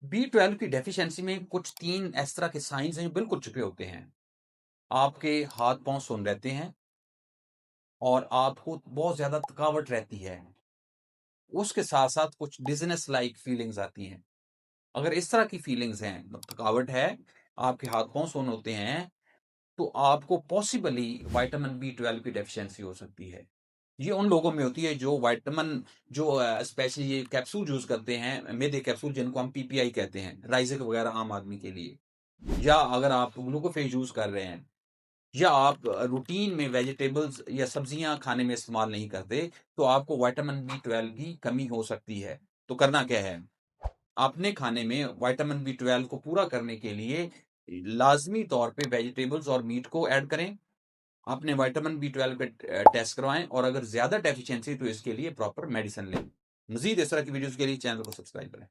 B12 की deficiency में कुछ 3 इस तरह के साइन्स हैं जो बिल्कुल छुपे होते हैं। आपके हाथ-पाँव सुन्न रहते हैं और आपको बहुत ज़्यादा थकावट रहती है। उसके साथ-साथ कुछ डिज़नेस लाइक फीलिंग्स आती हैं। अगर इस तरह की फीलिंग्स हैं, थकावट है, आपके हाथ-पाँव सुन्न होते हैं, तो आपको पॉसिबली विटामिन B12 की डेफिशिएंसी हो सकती है। ये उन लोगों में होती है जो विटामिन जो स्पेशली ये कैप्सूल यूज़ करते हैं, मैदे कैप्सूल जिनको हम पीपीआई कहते हैं, राइज़िक वगैरह आम आदमी के लिए। या अगर आप ग्लूकोफेज यूज़ कर रहे हैं या आप रूटीन में वेजिटेबल्स या सब्जियाँ खाने में इस्तेमाल नहीं करते, तो आपको विटामिन B12 की कमी हो सकती है। तो करना क्या है? अपने खाने में विटामिन B12 को पूरा करने के लिए लाज़मी तौर पे वेजिटेबल्स और मीट को ऐड करें। अपने विटामिन B12 के टेस्ट करवाएँ और अगर ज़्यादा डेफिशिएंसी तो इसके लिए प्रॉपर मेडिसिन लें। मज़ीद इस तरह की वीडियोज़ के लिए चैनल को सब्सक्राइब करें।